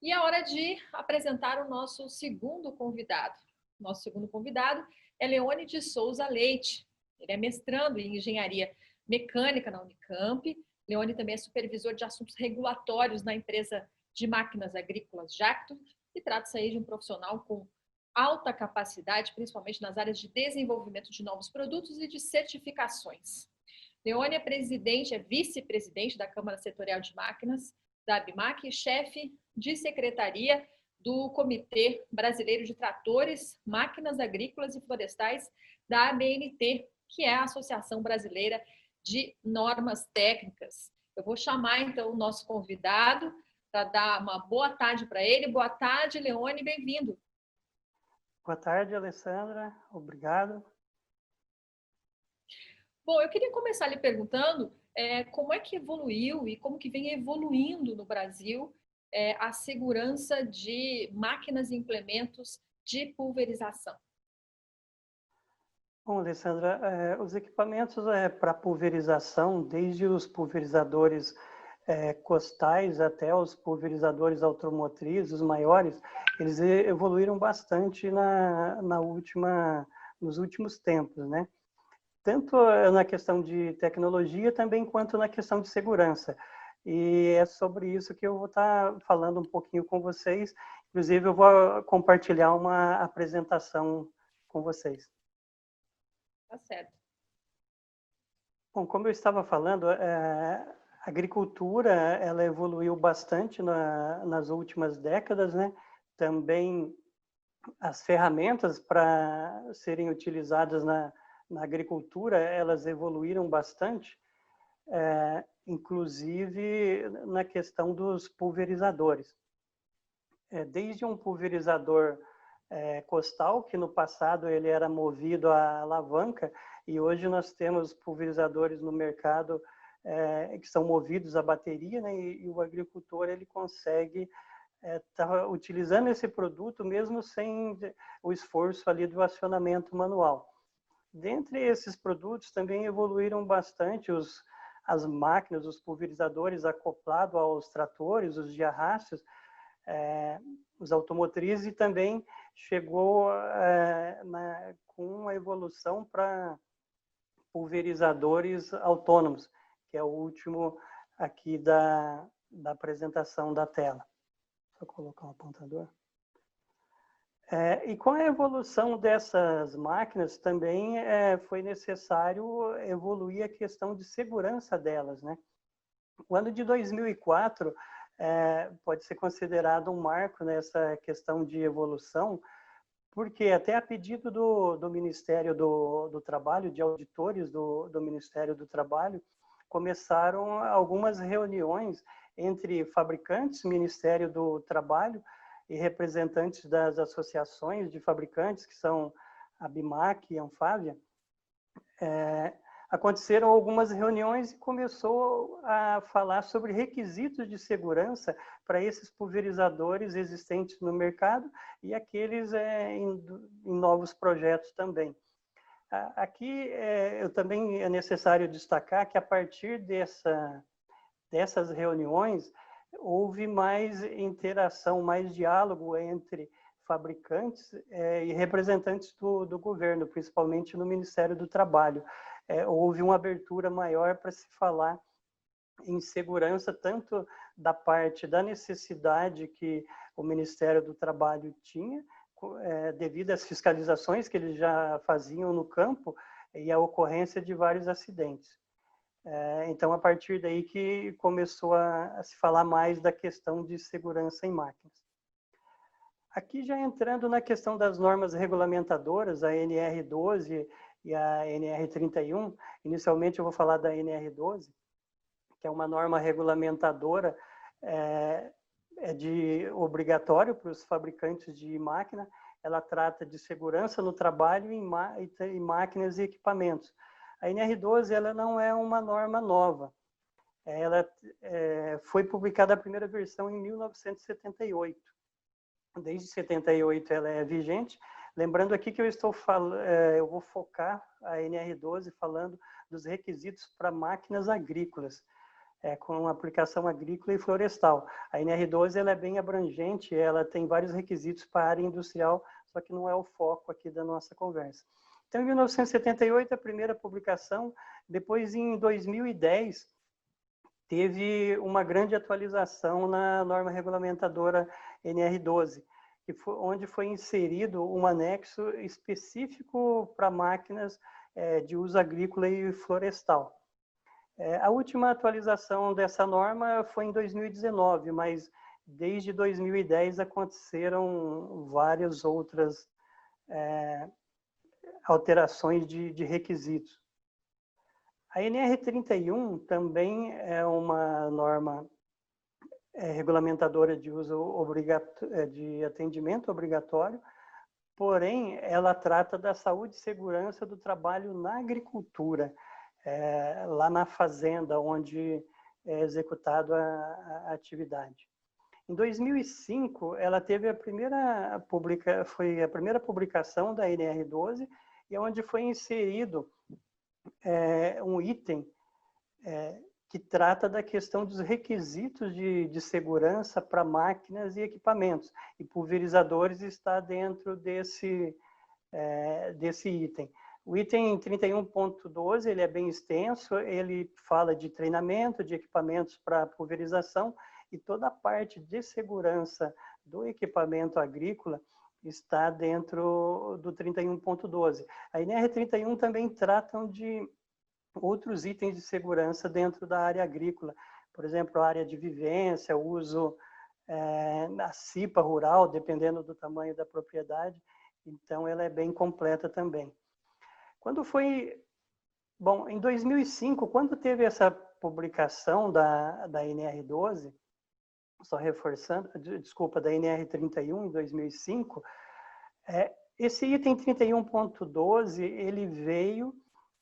E é hora de apresentar o nosso segundo convidado. Nosso segundo convidado é Leone de Souza Leite. Ele é mestrando em Engenharia Mecânica na Unicamp. Leone também é supervisor de assuntos regulatórios na empresa de máquinas agrícolas Jacto, e trata-se aí de um profissional com alta capacidade, principalmente nas áreas de desenvolvimento de novos produtos e de certificações. Leone é vice-presidente da Câmara Setorial de Máquinas, da ABMAC, e chefe de secretaria do Comitê Brasileiro de Tratores, Máquinas Agrícolas e Florestais, da ABNT, que é a Associação Brasileira de Normas Técnicas. Eu vou chamar, então, o nosso convidado para dar uma boa tarde para ele. Boa tarde, Leone, bem-vindo. Boa tarde, Alessandra. Obrigado. Bom, eu queria começar lhe perguntando como é que evoluiu e como que vem evoluindo no Brasil a segurança de máquinas e implementos de pulverização. Bom, Alessandra, os equipamentos para pulverização, desde os pulverizadores costais até os pulverizadores automotrizes, os maiores, eles evoluíram bastante nos últimos tempos, né? Tanto na questão de tecnologia também quanto na questão de segurança. E é sobre isso que eu vou estar falando um pouquinho com vocês. Inclusive, eu vou compartilhar uma apresentação com vocês. Tá certo. Bom, como eu estava falando, a agricultura ela evoluiu bastante nas últimas décadas, né? Também as ferramentas para serem utilizadas na agricultura, elas evoluíram bastante, inclusive na questão dos pulverizadores. Desde um pulverizador costal, que no passado ele era movido a alavanca, e hoje nós temos pulverizadores no mercado que são movidos a bateria, né, e o agricultor ele consegue estar utilizando esse produto mesmo sem o esforço ali do acionamento manual. Dentre esses produtos também evoluíram bastante as máquinas, os pulverizadores acoplados aos tratores, os de arrastes, os automotrizes, e também chegou com uma evolução para pulverizadores autônomos, que é o último aqui da apresentação da tela. Vou colocar um apontador. E com a evolução dessas máquinas também foi necessário evoluir a questão de segurança delas, né? O ano de 2004 pode ser considerado um marco nessa questão de evolução, porque até a pedido do Ministério do Trabalho, de auditores do Ministério do Trabalho, começaram algumas reuniões entre fabricantes, Ministério do Trabalho, e representantes das associações de fabricantes, que são a BIMAC e a Anfávia. Aconteceram algumas reuniões e começou a falar sobre requisitos de segurança para esses pulverizadores existentes no mercado e aqueles em novos projetos também. Aqui também é necessário destacar que a partir dessas reuniões houve mais interação, mais diálogo entre fabricantes e representantes do governo, principalmente no Ministério do Trabalho. Houve uma abertura maior para se falar em segurança, tanto da parte da necessidade que o Ministério do Trabalho tinha, devido às fiscalizações que eles já faziam no campo e a ocorrência de vários acidentes. Então, a partir daí que começou a se falar mais da questão de segurança em máquinas. Aqui já entrando na questão das normas regulamentadoras, a NR12 e a NR31, inicialmente eu vou falar da NR12, que é uma norma regulamentadora de obrigatório para os fabricantes de máquina. Ela trata de segurança no trabalho em máquinas e equipamentos. A NR12 ela não é uma norma nova. Ela foi publicada a primeira versão em 1978. Desde 78 ela é vigente. Lembrando aqui que eu vou focar a NR12 falando dos requisitos para máquinas agrícolas. com aplicação agrícola e florestal. A NR12 ela é bem abrangente, ela tem vários requisitos para a área industrial, só que não é o foco aqui da nossa conversa. Então, em 1978, a primeira publicação, depois em 2010, teve uma grande atualização na norma regulamentadora NR12, onde foi inserido um anexo específico para máquinas de uso agrícola e florestal. A última atualização dessa norma foi em 2019, mas desde 2010 aconteceram várias outras alterações de requisitos. A NR31 também é uma norma regulamentadora de uso de atendimento obrigatório, porém, ela trata da saúde e segurança do trabalho na agricultura, lá na fazenda, onde é executada a atividade. Em 2005, ela teve foi a primeira publicação da NR12, e onde foi inserido um item que trata da questão dos requisitos de segurança para máquinas e equipamentos. E pulverizadores está dentro desse item. O item 31.12, ele é bem extenso, ele fala de treinamento, de equipamentos para pulverização, e toda a parte de segurança do equipamento agrícola está dentro do 31.12. A NR31 também tratam de outros itens de segurança dentro da área agrícola, por exemplo, a área de vivência, o uso na CIPA rural, dependendo do tamanho da propriedade, então ela é bem completa também. Em 2005, quando teve essa publicação da NR12, só reforçando, desculpa, da NR31 em 2005, esse item 31.12, ele veio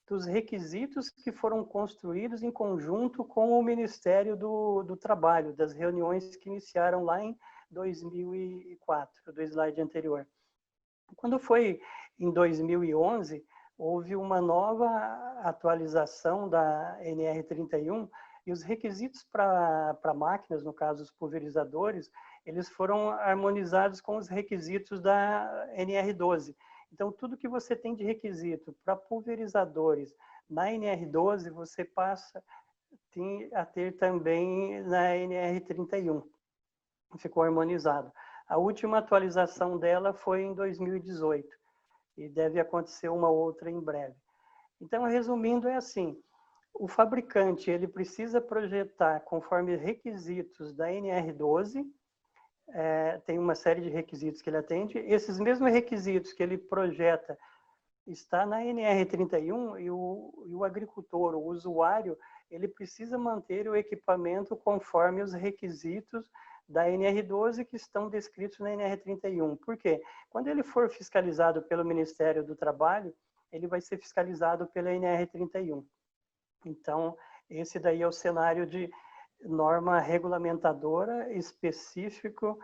dos requisitos que foram construídos em conjunto com o Ministério do Trabalho, das reuniões que iniciaram lá em 2004, do slide anterior. Quando foi em 2011, houve uma nova atualização da NR31 e os requisitos para máquinas, no caso os pulverizadores, eles foram harmonizados com os requisitos da NR12. Então, tudo que você tem de requisito para pulverizadores na NR12, você passa a ter também na NR31. Ficou harmonizado. A última atualização dela foi em 2018 e deve acontecer uma outra em breve. Então, resumindo, é assim, o fabricante ele precisa projetar conforme requisitos da NR12, tem uma série de requisitos que ele atende. Esses mesmos requisitos que ele projeta está na NR31 e o agricultor, o usuário, ele precisa manter o equipamento conforme os requisitos da NR12 que estão descritos na NR31. Por quê? Quando ele for fiscalizado pelo Ministério do Trabalho, ele vai ser fiscalizado pela NR31. Então, esse daí é o cenário de norma regulamentadora específico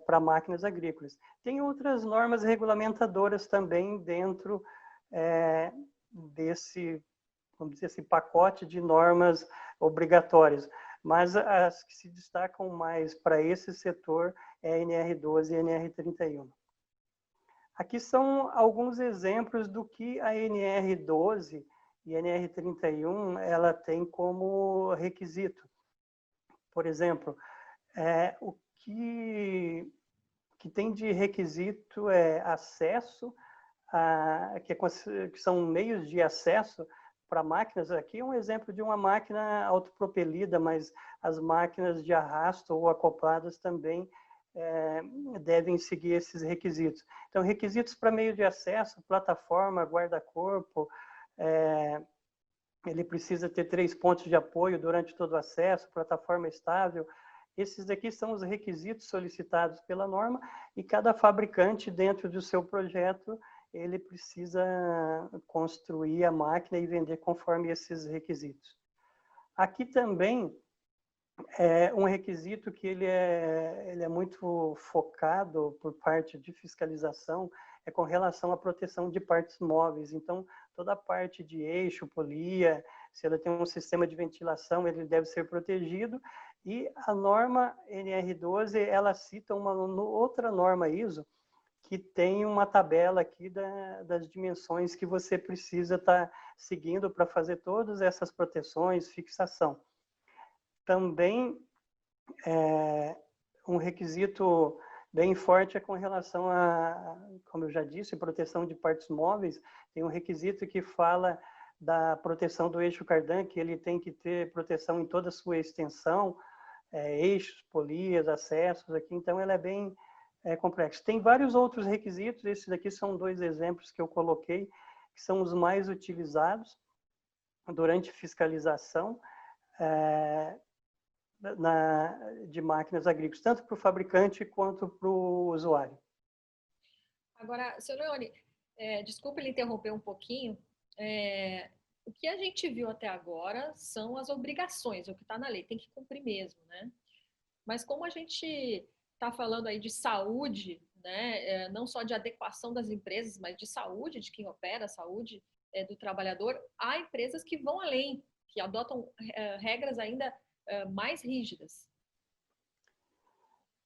para máquinas agrícolas. Tem outras normas regulamentadoras também dentro desse, vamos dizer assim, pacote de normas obrigatórias, mas as que se destacam mais para esse setor é a NR12 e a NR31. Aqui são alguns exemplos do que a NR12 e a NR31 ela tem como requisito. Por exemplo, o que tem de requisito é acesso, que são meios de acesso para máquinas. Aqui é um exemplo de uma máquina autopropelida, mas as máquinas de arrasto ou acopladas também devem seguir esses requisitos. Então, requisitos para meio de acesso, plataforma, guarda-corpo, ele precisa ter 3 pontos de apoio durante todo o acesso, plataforma estável. Esses daqui são os requisitos solicitados pela norma e cada fabricante, dentro do seu projeto, ele precisa construir a máquina e vender conforme esses requisitos. Aqui também é um requisito que ele é muito focado por parte de fiscalização, com relação à proteção de partes móveis. Então, toda a parte de eixo, polia, se ela tem um sistema de ventilação, ele deve ser protegido. E a norma NR12, ela cita uma outra norma ISO, que tem uma tabela aqui das dimensões que você precisa estar seguindo para fazer todas essas proteções, fixação. Também, um requisito bem forte é com relação a, como eu já disse, proteção de partes móveis. Tem um requisito que fala da proteção do eixo cardan, que ele tem que ter proteção em toda a sua extensão, eixos, polias, acessos aqui, então ela é bem complexo. Tem vários outros requisitos, esses daqui são 2 exemplos que eu coloquei, que são os mais utilizados durante fiscalização de máquinas agrícolas, tanto para o fabricante quanto para o usuário. Agora, seu Leone, desculpe lhe interromper um pouquinho, o que a gente viu até agora são as obrigações, o que está na lei, tem que cumprir mesmo, né? Mas como a gente está falando aí de saúde, né, não só de adequação das empresas, mas de saúde de quem opera, saúde do trabalhador, há empresas que vão além, que adotam regras ainda mais rígidas.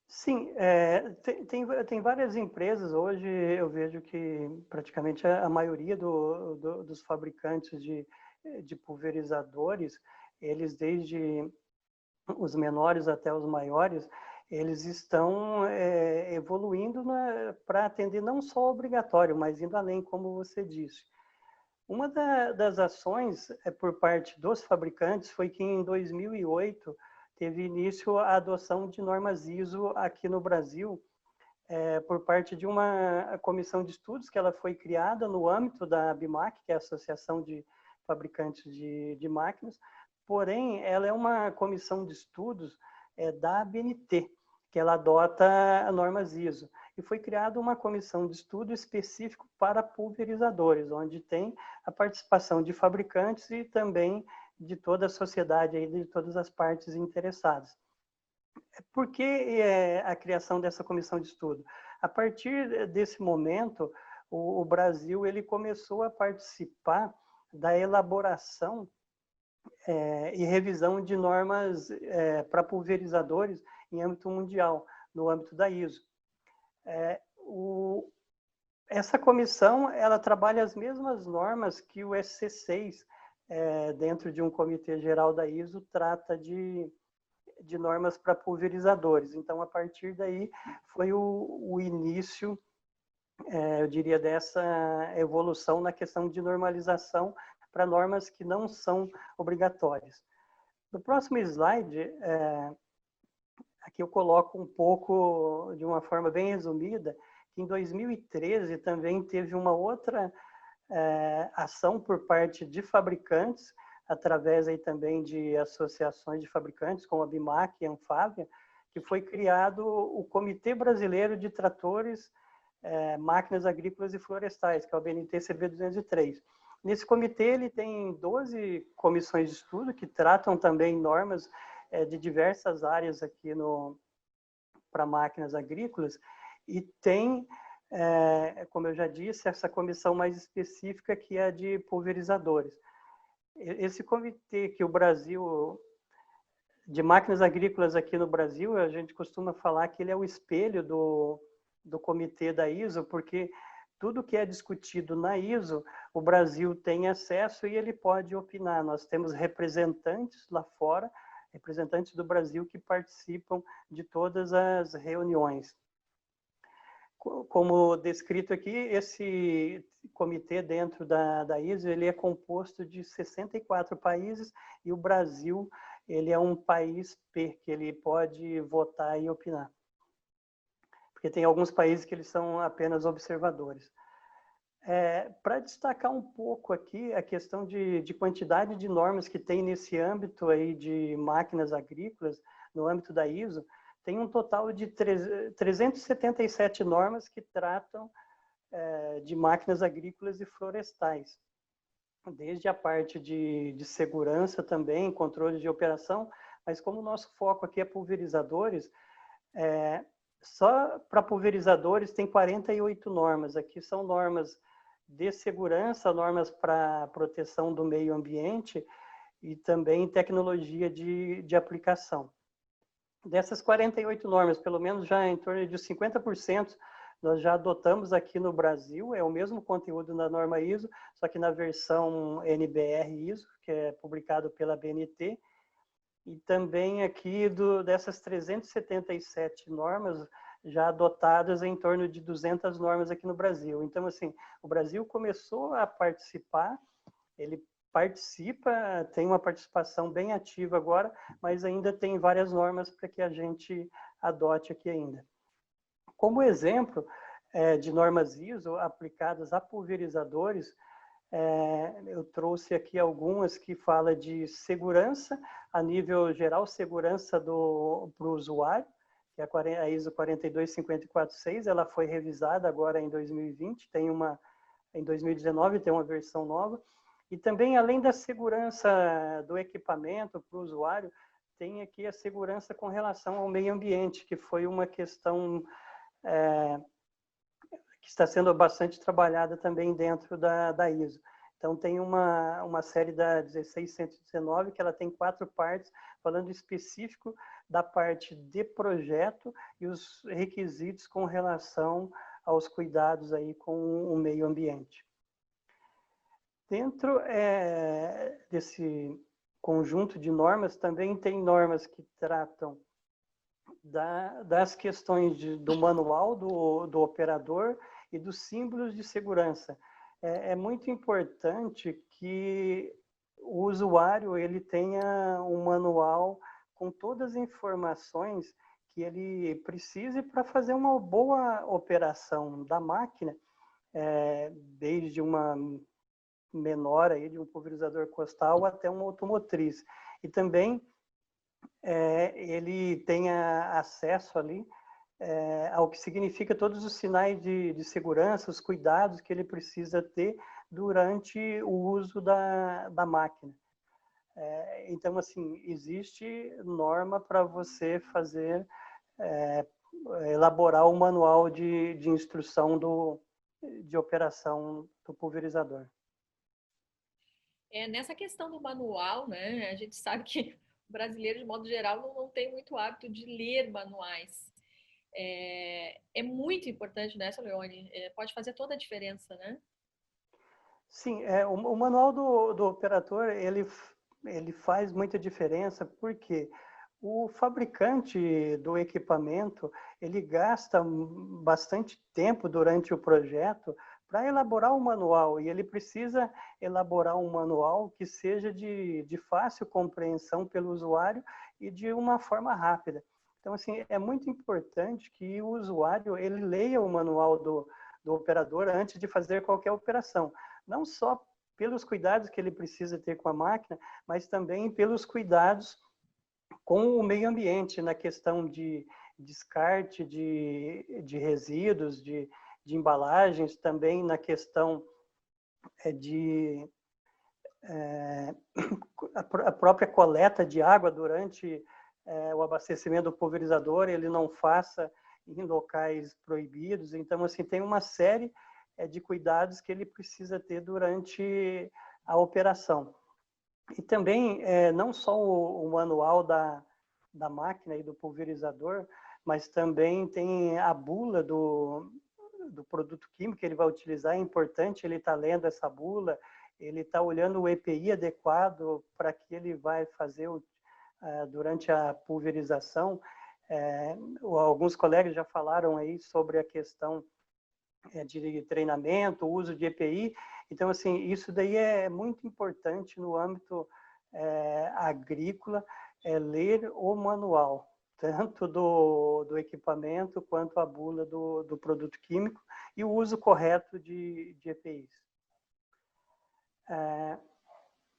Sim, tem várias empresas hoje, eu vejo que praticamente a maioria dos fabricantes de pulverizadores, eles desde os menores até os maiores, eles estão evoluindo para atender não só o obrigatório, mas indo além, como você disse. Uma das ações por parte dos fabricantes foi que em 2008 teve início a adoção de normas ISO aqui no Brasil, por parte de uma comissão de estudos que ela foi criada no âmbito da ABMAC, que é a Associação de Fabricantes de Máquinas, porém ela é uma comissão de estudos da ABNT, que ela adota normas ISO. E foi criada uma comissão de estudo específico para pulverizadores, onde tem a participação de fabricantes e também de toda a sociedade, aí, de todas as partes interessadas. Por que a criação dessa comissão de estudo? A partir desse momento, o Brasil ele começou a participar da elaboração e revisão de normas para pulverizadores em âmbito mundial, no âmbito da ISO. Essa comissão ela trabalha as mesmas normas que o SC6, dentro de um comitê geral da ISO, trata de normas para pulverizadores. Então, a partir daí, foi o início, eu diria, dessa evolução na questão de normalização para normas que não são obrigatórias. No próximo slide, aqui eu coloco um pouco, de uma forma bem resumida, que em 2013 também teve uma outra ação por parte de fabricantes, através aí também de associações de fabricantes, como a BIMAC e a Anfávia, que foi criado o Comitê Brasileiro de Tratores, Máquinas Agrícolas e Florestais, que é o BNT-CB 203. Nesse comitê, ele tem 12 comissões de estudo que tratam também normas de diversas áreas aqui para máquinas agrícolas, e tem, como eu já disse, essa comissão mais específica que é a de pulverizadores. Esse comitê que o Brasil, de máquinas agrícolas aqui no Brasil, a gente costuma falar que ele é o espelho do comitê da ISO, porque tudo que é discutido na ISO, o Brasil tem acesso e ele pode opinar. Nós temos representantes lá fora, representantes do Brasil que participam de todas as reuniões. Como descrito aqui, esse comitê dentro da ISO, ele é composto de 64 países e o Brasil, ele é um país P, que ele pode votar e opinar. Porque tem alguns países que eles são apenas observadores. Para destacar um pouco aqui a questão de quantidade de normas que tem nesse âmbito aí de máquinas agrícolas, no âmbito da ISO, tem um total de 377 normas que tratam de máquinas agrícolas e florestais. Desde a parte de segurança também, controle de operação, mas como o nosso foco aqui é pulverizadores, só para pulverizadores tem 48 normas. Aqui são normas de segurança, normas para proteção do meio ambiente e também tecnologia de aplicação. Dessas 48 normas, pelo menos já em torno de 50%, nós já adotamos aqui no Brasil, é o mesmo conteúdo da norma ISO, só que na versão NBR ISO, que é publicado pela BNT, e também aqui dessas 377 normas já adotadas, em torno de 200 normas aqui no Brasil. Então, assim, o Brasil começou a participar, ele participa, tem uma participação bem ativa agora, mas ainda tem várias normas para que a gente adote aqui ainda. Como exemplo de normas ISO aplicadas a pulverizadores, eu trouxe aqui algumas que falam de segurança, a nível geral, segurança para o usuário, que é a ISO 42546, ela foi revisada agora em 2020, em 2019 tem uma versão nova. E também, além da segurança do equipamento para o usuário, tem aqui a segurança com relação ao meio ambiente, que foi uma questão que está sendo bastante trabalhada também dentro da ISO. Então, tem uma série da 16119, que ela tem 4 partes, falando específico da parte de projeto e os requisitos com relação aos cuidados aí com o meio ambiente. Dentro desse conjunto de normas, também tem normas que tratam das questões do manual do operador e dos símbolos de segurança. É muito importante que o usuário ele tenha um manual com todas as informações que ele precise para fazer uma boa operação da máquina, desde uma menor aí de um pulverizador costal até uma automotriz. E também ele tenha acesso ali ao que significa todos os sinais de segurança, os cuidados que ele precisa ter durante o uso da máquina. Então, assim, existe norma para você fazer, elaborar o manual de instrução de operação do pulverizador. Nessa questão do manual, né, a gente sabe que o brasileiro, de modo geral, não tem muito hábito de ler manuais. É muito importante, né, Leone? Pode fazer toda a diferença, né? Sim, o manual do operador, ele faz muita diferença, porque o fabricante do equipamento, ele gasta bastante tempo durante o projeto para elaborar um manual, e ele precisa elaborar um manual que seja de fácil compreensão pelo usuário e de uma forma rápida. Então, assim, é muito importante que o usuário ele leia o manual do operador antes de fazer qualquer operação. Não só pelos cuidados que ele precisa ter com a máquina, mas também pelos cuidados com o meio ambiente, na questão de descarte de resíduos, de embalagens, também na questão a própria coleta de água durante o abastecimento do pulverizador, ele não faça em locais proibidos. Então, assim, tem uma série de cuidados que ele precisa ter durante a operação. E também, não só o manual da máquina e do pulverizador, mas também tem a bula do produto químico que ele vai utilizar. É importante ele estar lendo essa bula, ele está olhando o EPI adequado para que ele vai fazer durante a pulverização. Alguns colegas já falaram aí sobre a questão de treinamento, uso de EPI. Então, assim, isso daí é muito importante no âmbito agrícola, ler o manual, tanto do equipamento quanto a bula do produto químico e o uso correto de EPIs.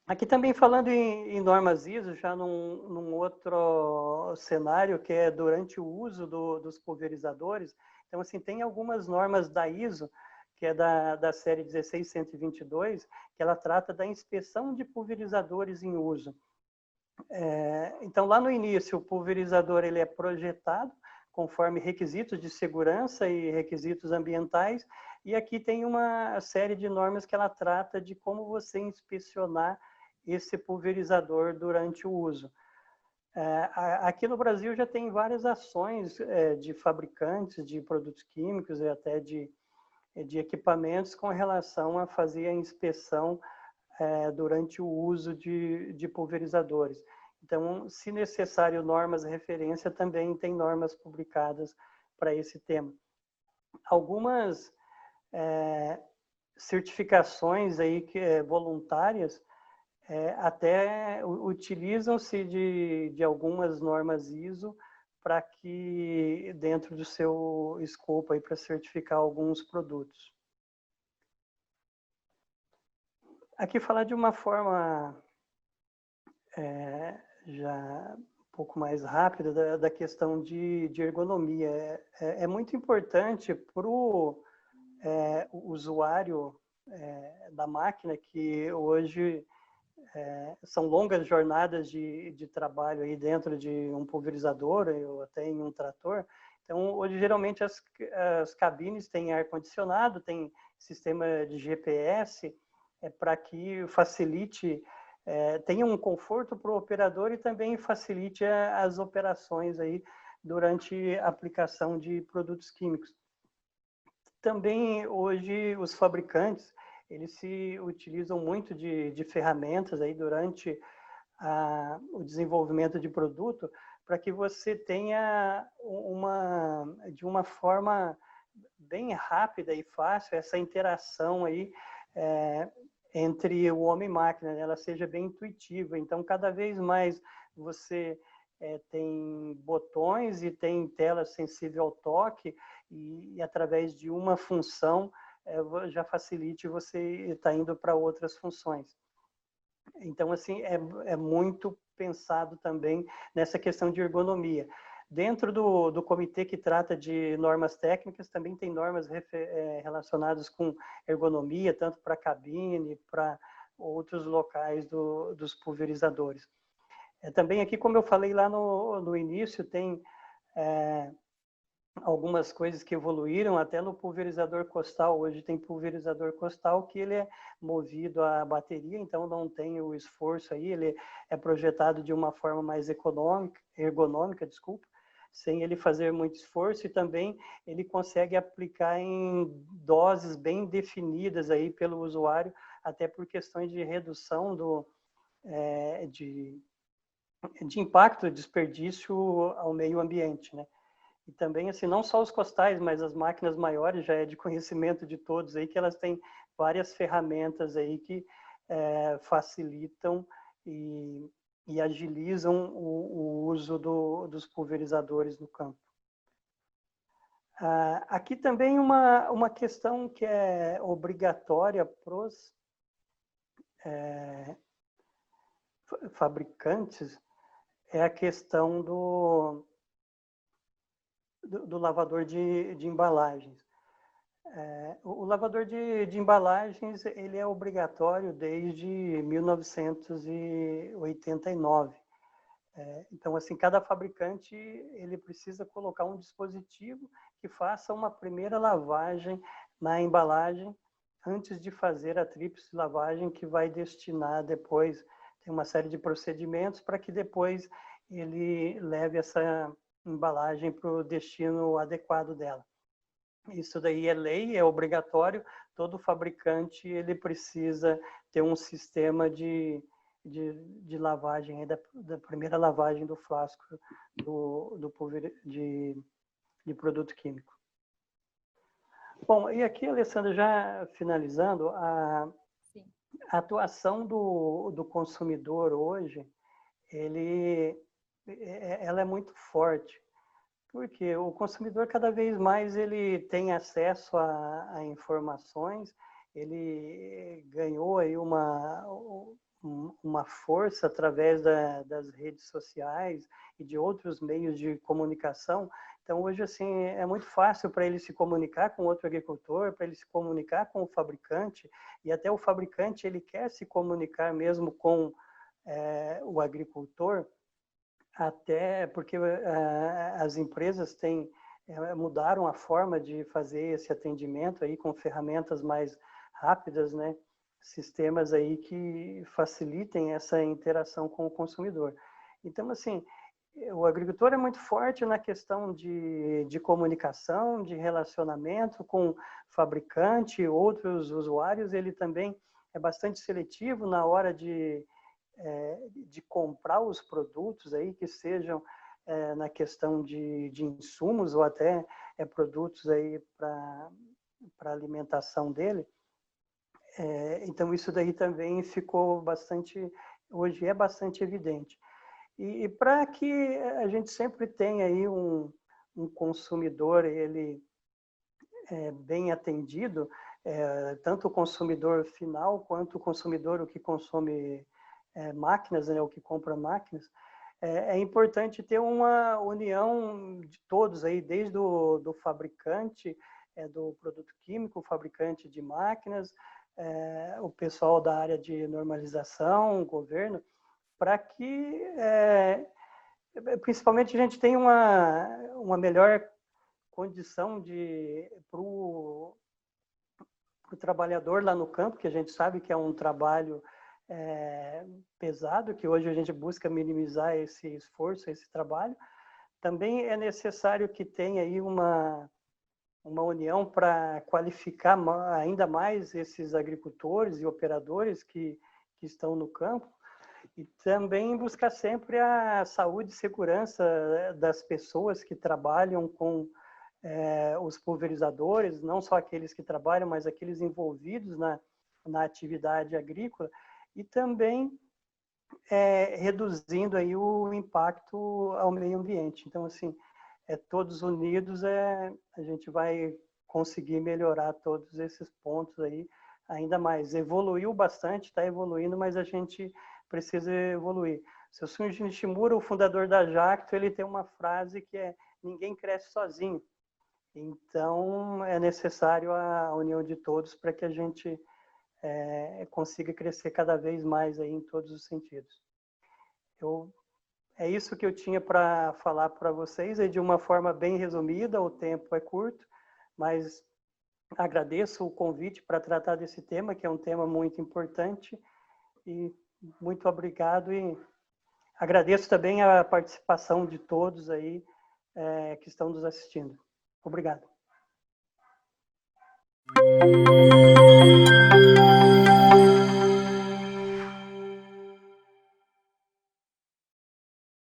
Aqui também falando em normas ISO, já num outro cenário, que é durante o uso dos pulverizadores. Então, assim, tem algumas normas da ISO, que é da série 16122, que ela trata da inspeção de pulverizadores em uso. Então, lá no início, o pulverizador ele é projetado conforme requisitos de segurança e requisitos ambientais, e aqui tem uma série de normas que ela trata de como você inspecionar esse pulverizador durante o uso. Aqui no Brasil já tem várias ações de fabricantes de produtos químicos e até de equipamentos com relação a fazer a inspeção durante o uso de pulverizadores. Então, se necessário, normas de referência, também tem normas publicadas para esse tema. Algumas certificações aí voluntárias até utilizam-se de algumas normas ISO para que, dentro do seu escopo, aí para certificar alguns produtos. Aqui falar de uma forma já um pouco mais rápida da questão de ergonomia. É muito importante para o usuário da máquina, que hoje são longas jornadas de trabalho aí dentro de um pulverizador ou até em um trator. Então, hoje, geralmente, as cabines têm ar-condicionado, tem sistema de GPS, para que facilite, tenha um conforto para o operador e também facilite as operações aí durante a aplicação de produtos químicos. Também, hoje, os fabricantes, eles se utilizam muito de ferramentas aí durante o desenvolvimento de produto, para que você tenha de uma forma bem rápida e fácil essa interação aí entre o homem e máquina, né? Ela seja bem intuitiva. Então, cada vez mais você tem botões e tem tela sensível ao toque, e através de uma função já facilite você estar indo para outras funções. Então, assim, é muito pensado também nessa questão de ergonomia. Dentro do comitê que trata de normas técnicas, também tem normas relacionadas com ergonomia, tanto para a cabine, para outros locais dos pulverizadores. Também aqui, como eu falei lá no início, tem algumas coisas que evoluíram até no pulverizador costal. Hoje tem pulverizador costal que ele é movido a bateria, então não tem o esforço aí, ele é projetado de uma forma mais ergonômica, sem ele fazer muito esforço, e também ele consegue aplicar em doses bem definidas aí pelo usuário, até por questões de redução de impacto, desperdício ao meio ambiente, né? E também, assim, não só os costais, mas as máquinas maiores, já é de conhecimento de todos aí, que elas têm várias ferramentas aí que facilitam e agilizam o uso dos pulverizadores no campo. Aqui também uma questão que é obrigatória para os fabricantes é a questão do lavador de embalagens. O lavador de embalagens ele é obrigatório desde 1989. Então, assim, cada fabricante ele precisa colocar um dispositivo que faça uma primeira lavagem na embalagem antes de fazer a tríplice lavagem, que vai destinar depois, tem uma série de procedimentos para que depois ele leve essa embalagem para o destino adequado dela. Isso daí é lei, é obrigatório. Todo fabricante ele precisa ter um sistema de lavagem, da primeira lavagem do flasco de produto químico. Bom, e aqui, Alessandra, já finalizando, a atuação do consumidor hoje, ela é muito forte, porque o consumidor cada vez mais ele tem acesso a informações, ele ganhou aí uma força através das redes sociais e de outros meios de comunicação. Então, hoje, assim, é muito fácil para ele se comunicar com outro agricultor, para ele se comunicar com o fabricante, e até o fabricante ele quer se comunicar mesmo com o agricultor, até porque as empresas mudaram a forma de fazer esse atendimento aí com ferramentas mais rápidas, né? sistemas aí que facilitem essa interação com o consumidor. Então, assim, o agricultor é muito forte na questão de comunicação, de relacionamento com fabricante e outros usuários. Ele também é bastante seletivo na hora de comprar os produtos aí que sejam na questão de insumos ou até produtos aí para alimentação dele. Então isso daí também ficou bastante, hoje é bastante evidente. E para que a gente sempre tenha aí um consumidor ele bem atendido, tanto o consumidor final quanto o consumidor o que consome máquinas, né, o que compra máquinas, é importante ter uma união de todos aí, desde do fabricante do produto químico, o fabricante de máquinas, o pessoal da área de normalização, o governo, para que principalmente a gente tenha uma melhor condição para o trabalhador lá no campo, que a gente sabe que é um trabalho pesado, que hoje a gente busca minimizar esse esforço, esse trabalho. Também é necessário que tenha aí uma união para qualificar ainda mais esses agricultores e operadores que estão no campo, e também buscar sempre a saúde e segurança das pessoas que trabalham com os pulverizadores, não só aqueles que trabalham, mas aqueles envolvidos na atividade agrícola, e também reduzindo aí o impacto ao meio ambiente. Então, assim, todos unidos a gente vai conseguir melhorar todos esses pontos aí ainda mais. Evoluiu bastante, está evoluindo, mas a gente precisa evoluir. O seu Shunji Nishimura, o fundador da Jacto, ele tem uma frase que é: ninguém cresce sozinho. Então, é necessário a união de todos para que a gente consiga crescer cada vez mais aí em todos os sentidos. É isso que eu tinha para falar para vocês, de uma forma bem resumida, o tempo é curto, mas agradeço o convite para tratar desse tema, que é um tema muito importante, e muito obrigado, e agradeço também a participação de todos aí que estão nos assistindo. Obrigado.